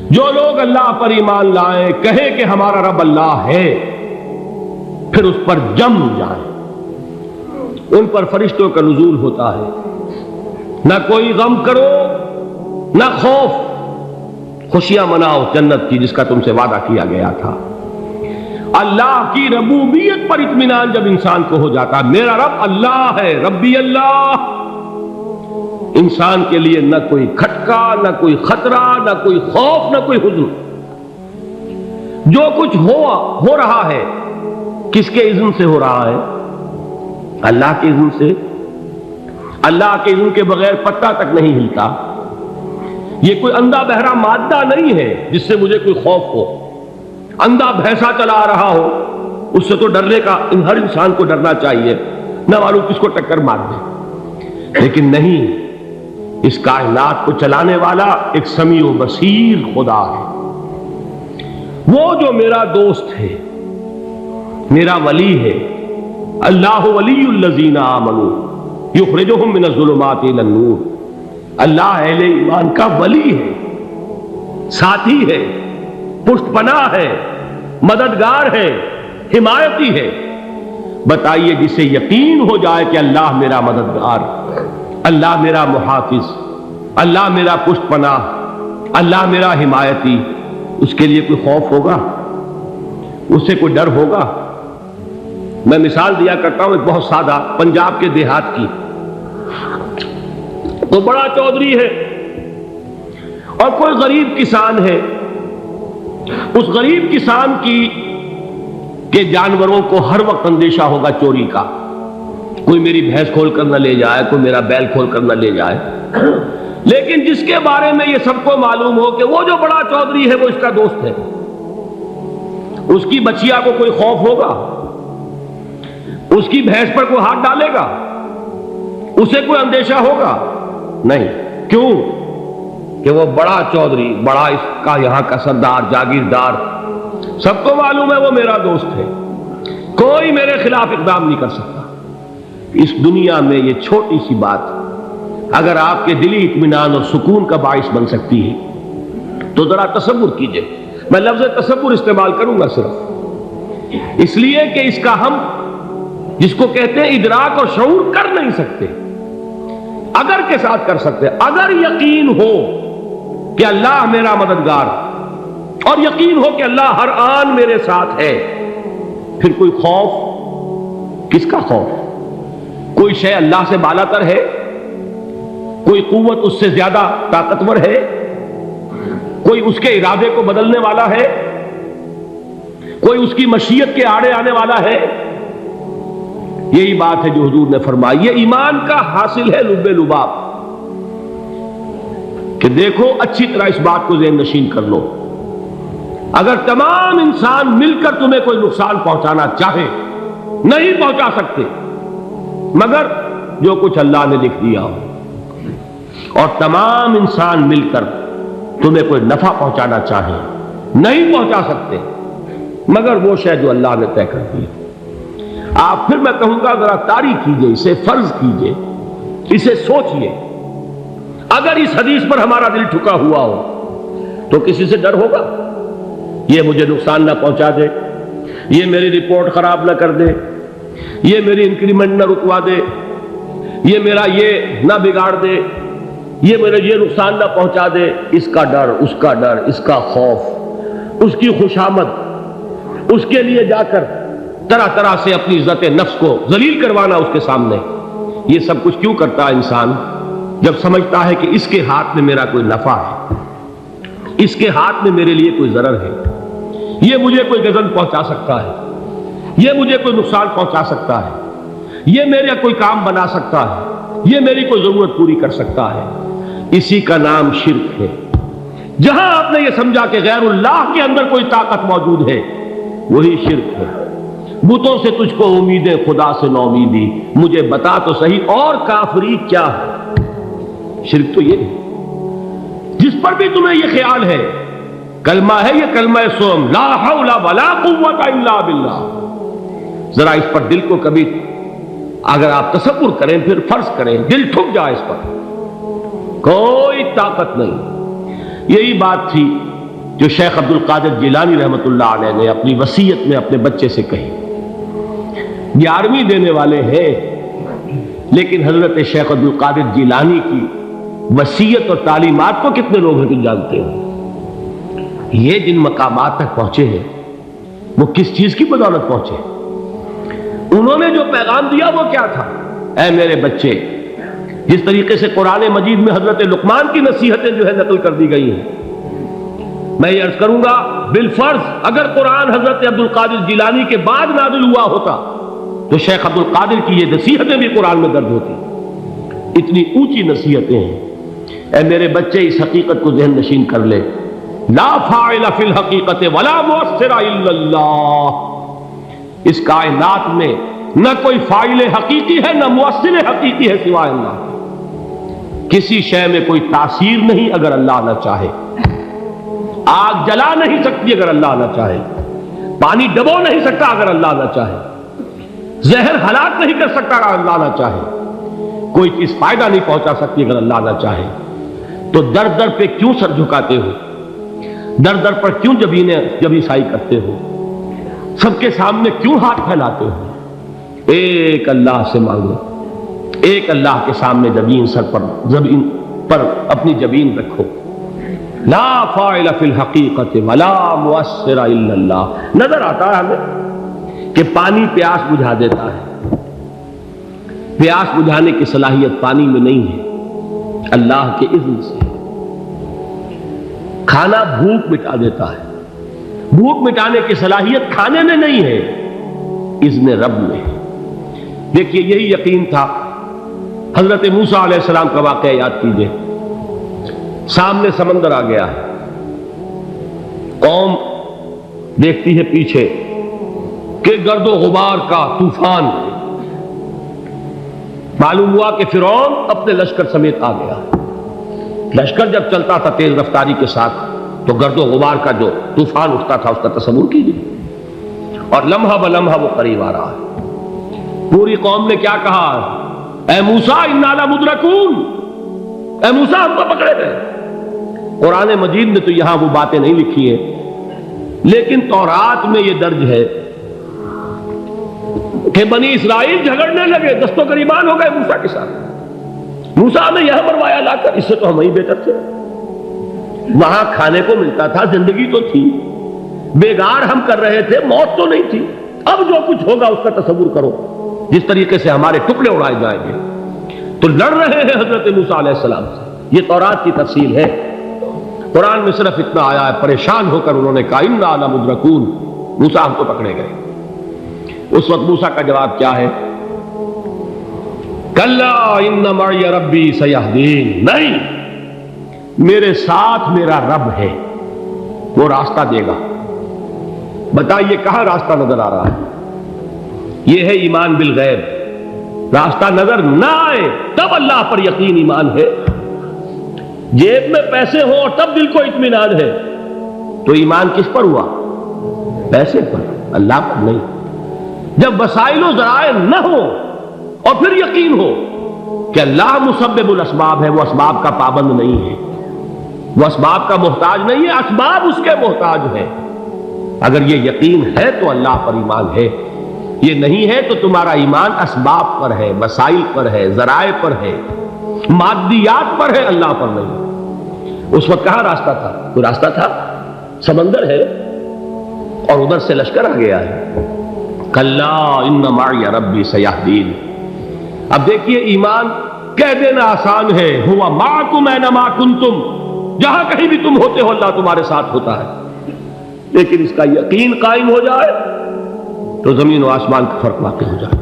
جو لوگ اللہ پر ایمان لائیں، کہیں کہ ہمارا رب اللہ ہے، پھر اس پر جم جائیں، ان پر فرشتوں کا نزول ہوتا ہے۔ نہ کوئی غم کرو نہ خوف، خوشیاں مناؤ جنت کی جس کا تم سے وعدہ کیا گیا تھا۔ اللہ کی ربوبیت پر اطمینان جب انسان کو ہو جاتا، میرا رب اللہ ہے، ربی اللہ، انسان کے لیے نہ کوئی کھٹکا، نہ کوئی خطرہ، نہ کوئی خوف، نہ کوئی حزن۔ جو کچھ ہو رہا ہے کس کے اذن سے ہو رہا ہے؟ اللہ کے اذن سے۔ اللہ کے اذن کے بغیر پتہ تک نہیں ہلتا۔ یہ کوئی اندھا بہرا مادہ نہیں ہے جس سے مجھے کوئی خوف ہو۔ اندھا بھینسا چلا آ رہا ہو اس سے تو ڈرنے کا ہر انسان کو ڈرنا چاہیے، نہ معلوم کس کو ٹکر مار دے۔ لیکن نہیں، اس کائنات کو چلانے والا ایک سمیع و بصیر خدا ہے۔ وہ جو میرا دوست ہے، میرا ولی ہے۔ اللہ ولی الذین آمنوا یخرجہم من الظلمات الی النور۔ اللہ اہل ایمان کا ولی ہے، ساتھی ہے، پشت پناہ ہے، مددگار ہے، حمایتی ہے۔ بتائیے جسے یقین ہو جائے کہ اللہ میرا مددگار، اللہ میرا محافظ، اللہ میرا پشت پناہ، اللہ میرا حمایتی، اس کے لیے کوئی خوف ہوگا؟ اس سے کوئی ڈر ہوگا؟ میں مثال دیا کرتا ہوں ایک بہت سادہ، پنجاب کے دیہات کی۔ تو بڑا چودھری ہے اور کوئی غریب کسان ہے۔ اس غریب کسان کے جانوروں کو ہر وقت اندیشہ ہوگا چوری کا، کوئی میری بھینس کھول کر نہ لے جائے، کوئی میرا بیل کھول کر نہ لے جائے۔ لیکن جس کے بارے میں یہ سب کو معلوم ہو کہ وہ جو بڑا چودھری ہے وہ اس کا دوست ہے، اس کی بچیا کو کوئی خوف ہوگا؟ اس کی بھینس پر کوئی ہاتھ ڈالے گا؟ اسے کوئی اندیشہ ہوگا؟ نہیں۔ کیوں؟ کہ وہ بڑا چودھری، بڑا اس کا یہاں کا سردار، جاگیردار، سب کو معلوم ہے وہ میرا دوست ہے، کوئی میرے خلاف اقدام نہیں کر سکتا۔ اس دنیا میں یہ چھوٹی سی بات اگر آپ کے دلی اطمینان اور سکون کا باعث بن سکتی ہے تو ذرا تصور کیجئے۔ میں لفظ تصور استعمال کروں گا صرف اس لیے کہ اس کا ہم جس کو کہتے ہیں ادراک اور شعور کر نہیں سکتے، اگر کے ساتھ کر سکتے۔ اگر یقین ہو کہ اللہ میرا مددگار اور یقین ہو کہ اللہ ہر آن میرے ساتھ ہے، پھر کوئی خوف؟ کس کا خوف؟ کوئی شے اللہ سے بالا تر ہے؟ کوئی قوت اس سے زیادہ طاقتور ہے؟ کوئی اس کے ارادے کو بدلنے والا ہے؟ کوئی اس کی مشیت کے آڑے آنے والا ہے؟ یہی بات ہے جو حضور نے فرمائی۔ یہ ایمان کا حاصل ہے لب لباب، کہ دیکھو اچھی طرح اس بات کو ذہن نشین کر لو، اگر تمام انسان مل کر تمہیں کوئی نقصان پہنچانا چاہے نہیں پہنچا سکتے، مگر جو کچھ اللہ نے لکھ دیا ہو، اور تمام انسان مل کر تمہیں کوئی نفع پہنچانا چاہے نہیں پہنچا سکتے، مگر وہ شے جو اللہ نے طے کر دی۔ آپ پھر میں کہوں گا ذرا طاری کیجئے، اسے فرض کیجئے، اسے سوچئے۔ اگر اس حدیث پر ہمارا دل ٹھکا ہوا ہو تو کسی سے ڈر ہوگا؟ یہ مجھے نقصان نہ پہنچا دے، یہ میری رپورٹ خراب نہ کر دے، یہ میری انکریمنٹ نہ رکوا دے، یہ میرا یہ نہ بگاڑ دے، یہ میرے یہ نقصان نہ پہنچا دے۔ اس کا ڈر، اس کا ڈر، اس کا خوف، اس کی خوشامد، اس کے لیے جا کر طرح طرح سے اپنی عزت نفس کو ذلیل کروانا اس کے سامنے، یہ سب کچھ کیوں کرتا ہے انسان؟ جب سمجھتا ہے کہ اس کے ہاتھ میں میرا کوئی نفع ہے، اس کے ہاتھ میں میرے لیے کوئی ضرر ہے، یہ مجھے کوئی غضب پہنچا سکتا ہے، یہ مجھے کوئی نقصان پہنچا سکتا ہے، یہ میرا کوئی کام بنا سکتا ہے، یہ میری کوئی ضرورت پوری کر سکتا ہے، اسی کا نام شرک ہے۔ جہاں آپ نے یہ سمجھا کہ غیر اللہ کے اندر کوئی طاقت موجود ہے، وہی شرک ہے۔ بتوں سے تجھ کو امیدیں، خدا سے نو امیدی، مجھے بتا تو صحیح اور کافری کیا ہے؟ شرک تو یہ ہے۔ جس پر بھی تمہیں یہ خیال ہے، کلمہ ہے یہ کلمہ سوم، لا حول ولا قوت الا باللہ، ذرا اس پر دل کو کبھی اگر آپ تصور کریں، پھر فرض کریں، دل ٹھک جائے اس پر، کوئی طاقت نہیں۔ یہی بات تھی جو شیخ عبد القادر جیلانی رحمۃ اللہ علیہ نے اپنی وصیت میں اپنے بچے سے کہی. 11ویں دینے والے ہیں، لیکن حضرت شیخ عبد القادر جیلانی کی وصیت اور تعلیمات کو کتنے لوگ ہیں کہ جانتے ہو؟ یہ جن مقامات تک پہنچے ہیں وہ کس چیز کی بدولت پہنچے؟ انہوں نے جو پیغام دیا وہ کیا تھا؟ اے میرے بچے، جس طریقے سے قرآن مجید میں حضرت لقمان کی نصیحتیں جو ہے نقل کر دی گئی ہیں، میں یہ عرض کروں گا بالفرض اگر قرآن حضرت عبد القادر جیلانی کے بعد نازل ہوا ہوتا تو شیخ عبد القادر کی یہ نصیحتیں بھی قرآن میں درج ہوتی. اتنی اونچی نصیحتیں ہیں. اے میرے بچے، اس حقیقت کو ذہن نشین کر لے، لا فاعل فی الحقیقت ولا مؤثر الا اللہ. اس کائنات میں نہ کوئی فاعل حقیقی ہے نہ مؤثر حقیقی ہے سوائے اللہ. کسی شے میں کوئی تاثیر نہیں اگر اللہ نہ چاہے. آگ جلا نہیں سکتی اگر اللہ نہ چاہے. پانی ڈبو نہیں سکتا اگر اللہ نہ چاہے. زہر ہلاک نہیں کر سکتا اگر اللہ نہ چاہے. کوئی چیز فائدہ نہیں پہنچا سکتی اگر اللہ نہ چاہے. تو در در پہ کیوں سر جھکاتے ہو؟ در در پر کیوں جبیں سائی کرتے ہو؟ سب کے سامنے کیوں ہاتھ پھیلاتے ہو؟ ایک اللہ سے مانگو. ایک اللہ کے سامنے زمین پر اپنی جبین رکھو. لا فاعل فی الحقیقت ولا مؤثر الا اللہ. نظر آتا ہے ہمیں کہ پانی پیاس بجھا دیتا ہے. پیاس بجھانے کی صلاحیت پانی میں نہیں ہے، اللہ کے اذن سے. کھانا بھوک مٹا دیتا ہے. بھوک مٹانے کی صلاحیت کھانے میں نہیں ہے، اذن رب میں. دیکھیے یہی یقین تھا. حضرت موسیٰ علیہ السلام کا واقعہ یاد کیجئے. سامنے سمندر آ گیا ہے. قوم دیکھتی ہے پیچھے کہ گرد و غبار کا طوفان. معلوم ہوا کہ فرعون اپنے لشکر سمیت آ گیا. لشکر جب چلتا تھا تیز رفتاری کے ساتھ تو گرد و غبار کا جو طوفان اٹھتا تھا اس کا تصور کیجیے. اور لمحہ بلمحہ وہ قریب آ رہا ہے. پوری قوم نے کیا کہا؟ اے موسیٰ انا لمدرکون. اے موسیٰ ہم کو پکڑے گئے. قرآن مجید نے تو یہاں وہ باتیں نہیں لکھی ہیں، لیکن تورات میں یہ درج ہے کہ بنی اسرائیل جھگڑنے لگے، دست و گریبان ہو گئے موسیٰ کے ساتھ. موسیٰ نے یہاں مروایا لا کر، اس سے تو ہم ہی بہتر تھے. وہاں کھانے کو ملتا تھا، زندگی تو تھی، بیگار ہم کر رہے تھے، موت تو نہیں تھی. اب جو کچھ ہوگا اس کا تصور کرو، جس طریقے سے ہمارے ٹکڑے اڑائے جائیں گے. تو لڑ رہے ہیں حضرت موسیٰ علیہ السلام سے. یہ تورات کی تفصیل ہے. قرآن میں صرف اتنا آیا ہے، پریشان ہو کر انہوں نے کہا انا لمدرکون. موسیٰ ہم کو پکڑے گئے. اس وقت موسیٰ کا جواب کیا ہے؟ کلا ان معی ربی سیہدین. نہیں، میرے ساتھ میرا رب ہے، وہ راستہ دے گا. بتائیے کہاں راستہ نظر آ رہا ہے؟ یہ ہے ایمان بالغیب. راستہ نظر نہ آئے تب اللہ پر یقین ایمان ہے. جیب میں پیسے ہوں اور تب دل کو اطمینان ہے تو ایمان کس پر ہوا؟ پیسے پر، اللہ پر نہیں. جب وسائل و ذرائع نہ ہو اور پھر یقین ہو کہ اللہ مسبب الاسباب ہے، وہ اسباب کا پابند نہیں ہے، وہ اسباب کا محتاج نہیں ہے، اسباب اس کے محتاج ہے. اگر یہ یقین ہے تو اللہ پر ایمان ہے. یہ نہیں ہے تو تمہارا ایمان اسباب پر ہے، وسائل پر ہے، ذرائع پر ہے، مادیات پر ہے، اللہ پر نہیں. اس وقت کہاں راستہ تھا؟ کوئی راستہ تھا؟ سمندر ہے اور ادھر سے لشکر آ گیا ہے. کلا ان معی ربی سیہدین. اب دیکھیے ایمان کہہ دینا آسان ہے، ہوا معکم اینما کنتم. جہاں کہیں بھی تم ہوتے ہو اللہ تمہارے ساتھ ہوتا ہے. لیکن اس کا یقین قائم ہو جائے تو زمین و آسمان کا فرق واقع ہو جائے.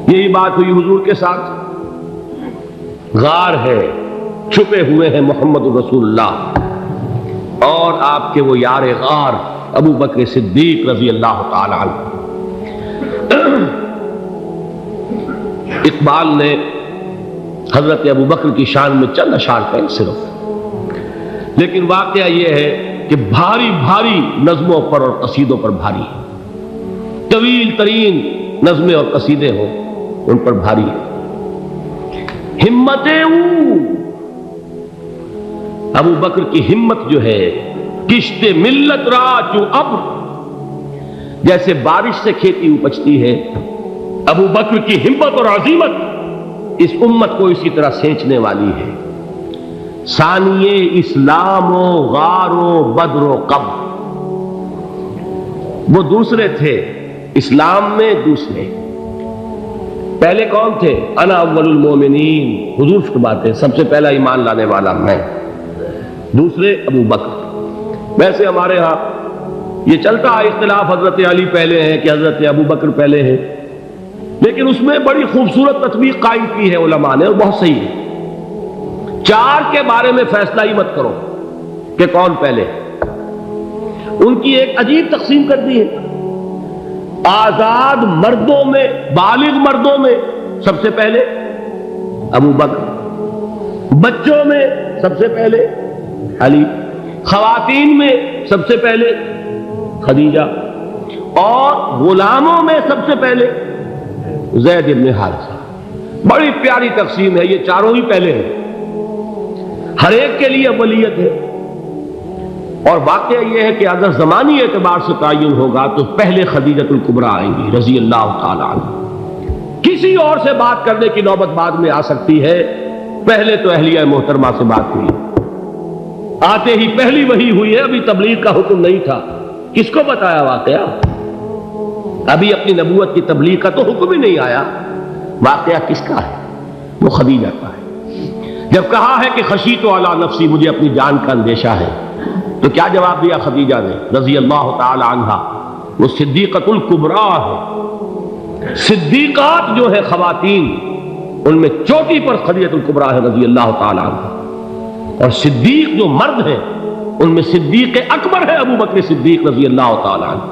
یہی بات ہوئی حضور کے ساتھ. غار ہے، چھپے ہوئے ہیں محمد رسول اللہ اور آپ کے وہ یار غار ابو بکر صدیق رضی اللہ تعالی عنہ. اقبال نے حضرت ابو بکر کی شان میں چند اشعار کہیں صرف، لیکن واقعہ یہ ہے کہ بھاری بھاری نظموں پر اور قصیدوں پر بھاری ہے. طویل ترین نظمیں اور قصیدے ہوں ان پر بھاری ہے. ہمتیں ابو بکر کی ہمت جو ہے کشت ملت را جو ابر، جیسے بارش سے کھیتی اپجتی ہے، ابو بکر کی ہمت اور عزیمت اس امت کو اسی طرح سینچنے والی ہے۔ ثانیے اسلام و غار و بدر و قبر، وہ دوسرے تھے اسلام میں، دوسرے پہلے کون تھے؟ انا اول المومنین، حضور فرماتے سب سے پہلا ایمان لانے والا میں، دوسرے ابو بکر۔ ویسے ہمارے ہاں یہ چلتا ہے اختلاف، حضرت علی پہلے ہیں کہ حضرت ابو بکر پہلے ہیں، لیکن اس میں بڑی خوبصورت تطبیق قائم کی ہے علماء نے، اور بہت صحیح ہے۔ چار کے بارے میں فیصلہ ہی مت کرو کہ کون پہلے، ان کی ایک عجیب تقسیم کر دی ہے۔ آزاد مردوں میں، بالغ مردوں میں سب سے پہلے ابو بکر، بچوں میں سب سے پہلے علی، خواتین میں سب سے پہلے خدیجہ، اور غلاموں میں سب سے پہلے زید بن حارثہ۔ بڑی پیاری تقسیم ہے، یہ چاروں ہی پہلے ہیں، ہر ایک کے لیے اولیت ہے۔ اور واقعہ یہ ہے کہ اگر زمانی اعتبار سے تعین ہوگا تو پہلے خدیجۃ الکبریٰ آئیں گی رضی اللہ تعالی عنہ، کسی اور سے بات کرنے کی نوبت بعد میں آ سکتی ہے، پہلے تو اہلیہ محترمہ سے بات ہوئی، آتے ہی پہلی وحی ہوئی ہے، ابھی تبلیغ کا حکم نہیں تھا۔ کس کو بتایا واقعہ؟ ابھی اپنی نبوت کی تبلیغ کا تو حکم ہی نہیں آیا، واقعہ کس کا ہے؟ وہ خدیجہ کا ہے۔ جب کہا ہے کہ خشیت علی نفسی، مجھے اپنی جان کا اندیشہ ہے، تو کیا جواب دیا خدیجہ نے رضی اللہ تعالی عنہا؟ وہ صدیقۃ الکبریٰ ہے، صدیقات جو ہے خواتین ان میں چوٹی پر خدیجۃ الکبریٰ ہے رضی اللہ تعالی عنہا، اور صدیق جو مرد ہیں ان میں صدیق اکبر ہے ابو بکر صدیق رضی اللہ تعالی عنہ،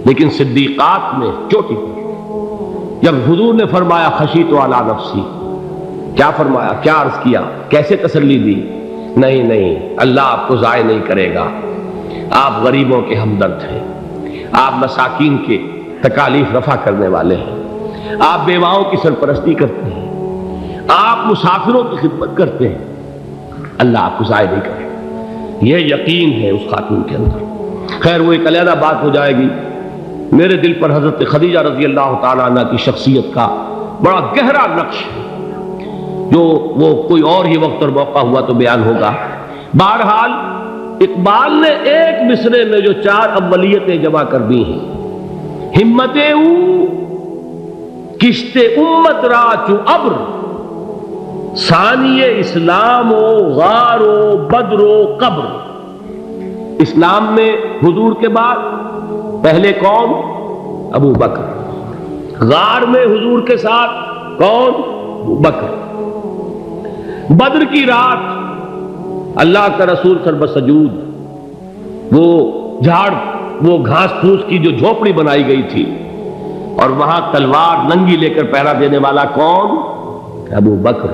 لیکن صدیقات میں چوٹی پر۔ جب حضور نے فرمایا خشیت علی نفسی، کیا فرمایا، کیا عرض کیا، کیسے تسلی دی؟ نہیں نہیں، اللہ آپ کو ضائع نہیں کرے گا، آپ غریبوں کے ہمدرد ہیں، آپ مساکین کے تکالیف رفع کرنے والے ہیں، آپ بیواؤں کی سرپرستی کرتے ہیں، آپ مسافروں کی خدمت کرتے ہیں، اللہ آپ کو ضائع نہیں کرے گا۔ یہ یقین ہے اس خاتون کے اندر۔ خیر وہ ایک علیحدہ بات ہو جائے گی۔ میرے دل پر حضرت خدیجہ رضی اللہ تعالیٰ عنہ کی شخصیت کا بڑا گہرا نقش ہے، جو وہ کوئی اور ہی وقت اور موقع ہوا تو بیان ہوگا۔ بہرحال اقبال نے ایک مصرے میں جو چار اولیتیں جمع کر دی ہیں، ہمت او کشت امت را چو ابر، ثانی اسلام و غار و بدر و قبر۔ اسلام میں حضور کے بعد پہلے کون؟ ابو بکر۔ غار میں حضور کے ساتھ کون؟ ابو بکر۔ بدر کی رات اللہ کا رسول سر سجود، وہ جھاڑ، وہ گھاس پھوس کی جو جھوپڑی بنائی گئی تھی، اور وہاں تلوار ننگی لے کر پہرا دینے والا کون؟ ابو بکر۔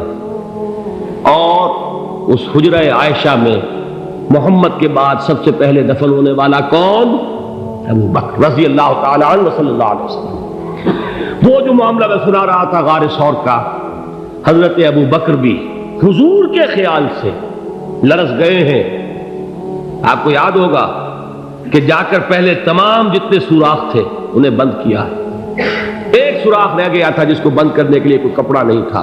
اور اس حجرہ عائشہ میں محمد کے بعد سب سے پہلے دفن ہونے والا کون؟ ابو بکر رضی اللہ تعالی عنہ صلی اللہ علیہ وسلم۔ وہ جو معاملہ میں سنا رہا تھا غار ثور کا، حضرت ابو بکر بھی حضور کے خیال سے لرز گئے ہیں۔ آپ کو یاد ہوگا کہ جا کر پہلے تمام جتنے سوراخ تھے انہیں بند کیا ہے، ایک سوراخ رہ گیا تھا جس کو بند کرنے کے لیے کوئی کپڑا نہیں تھا،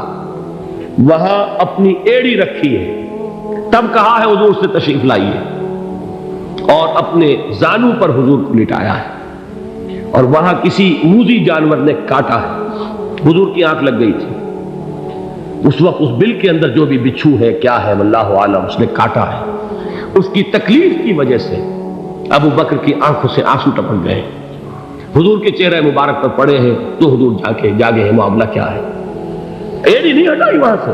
وہاں اپنی ایڑی رکھی ہے، تب کہا ہے حضور سے تشریف لائیے، اور اپنے زانو پر حضور کو لٹایا ہے، اور وہاں کسی موذی جانور نے کاٹا ہے، حضور کی آنکھ لگ گئی تھی، اس وقت اس بل کے اندر جو بھی بچھو ہے کیا ہے واللہ عالم، اس نے کاٹا ہے، اس کی تکلیف کی وجہ سے ابو بکر کی آنکھوں سے آنسو ٹپک گئے، حضور کے چہرے مبارک پر پڑے ہیں، تو حضور جاگے ہیں، معاملہ کیا ہے؟ ایڑی نہیں ہٹائی وہاں سے،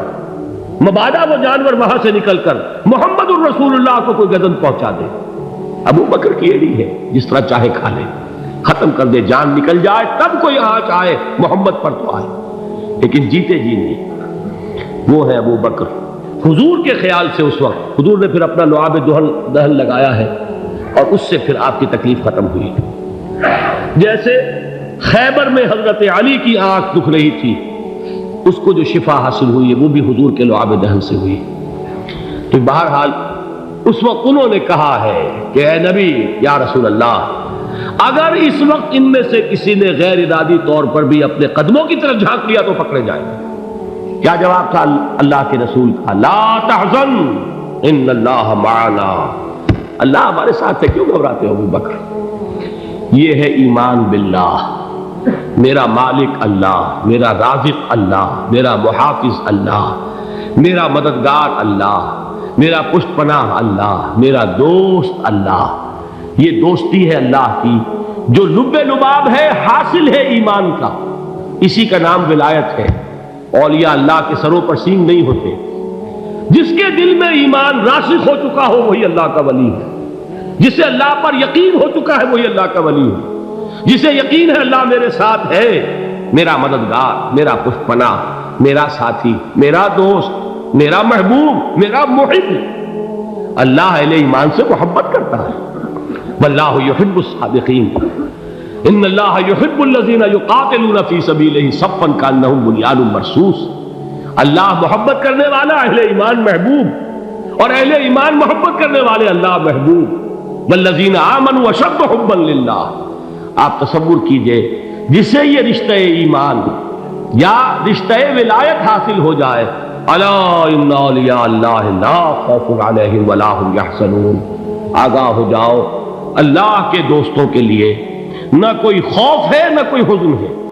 مبادا وہ جانور وہاں سے نکل کر محمد الرسول اللہ کو کوئی گزن پہنچا دے، ابو بکر کی ایڑی ہے، جس طرح چاہے کھا لے، ختم کر دے، جان نکل جائے تب کوئی آنچ آئے، محمد پر تو آئے، لیکن جیتے جی نہیں۔ وہ ہے ابو بکر۔ حضور کے خیال سے اس وقت حضور نے پھر اپنا لعاب دہن لگایا ہے، اور اس سے پھر آپ کی تکلیف ختم ہوئی۔ جیسے خیبر میں حضرت علی کی آنکھ دکھ رہی تھی، اس کو جو شفا حاصل ہوئی ہے وہ بھی حضور کے لعاب دہن سے ہوئی۔ تو بہرحال اس وقت انہوں نے کہا ہے کہ اے نبی یا رسول اللہ، اگر اس وقت ان میں سے کسی نے غیر ارادی طور پر بھی اپنے قدموں کی طرف جھانک لیا تو پکڑے جائیں گے۔ کیا جواب تھا اللہ کے رسول کا؟ لا تحزن ان اللہ معنا، اللہ ہمارے ساتھ ہے، کیوں گھبراتے ہو ابو بکر؟ یہ ہے ایمان باللہ، میرا مالک اللہ، میرا رازق اللہ، میرا محافظ اللہ، میرا مددگار اللہ، میرا پشت پناہ اللہ، میرا دوست اللہ۔ یہ دوستی ہے اللہ کی جو لب لباب ہے، حاصل ہے ایمان کا، اسی کا نام ولایت ہے۔ اولیاء اللہ کے سروں پر سینگ نہیں ہوتے، جس کے دل میں ایمان راسخ ہو چکا ہو وہی اللہ کا ولی ہے، جسے اللہ پر یقین ہو چکا ہے وہی اللہ کا ولی ہے، جسے یقین ہے اللہ میرے ساتھ ہے، میرا مددگار، میرا پشت پناہ، میرا ساتھی، میرا دوست، میرا محبوب، میرا محب۔ اللہ اہل ایمان سے محبت کرتا ہے۔ واللہ یحب الصادقین، ان اللہ یحب الذین یقاتلون فی سبیلہ صفا کانہم بنیان مرصوص۔ اللہ محبت کرنے والا، اہل ایمان محبوب، اور اہل ایمان محبت کرنے والے اللہ محبوب۔ والذین آمنوا اشد حبا للہ۔ آپ تصور کیجئے جسے یہ رشتہ ایمان یا رشتہ ولایت حاصل ہو جائے، الا ان اولیاء اللہ لا خوف علیہم ولا هم یحزنون، آگاہ ہو جاؤ، اللہ کے دوستوں کے لیے نہ کوئی خوف ہے نہ کوئی حزن ہے۔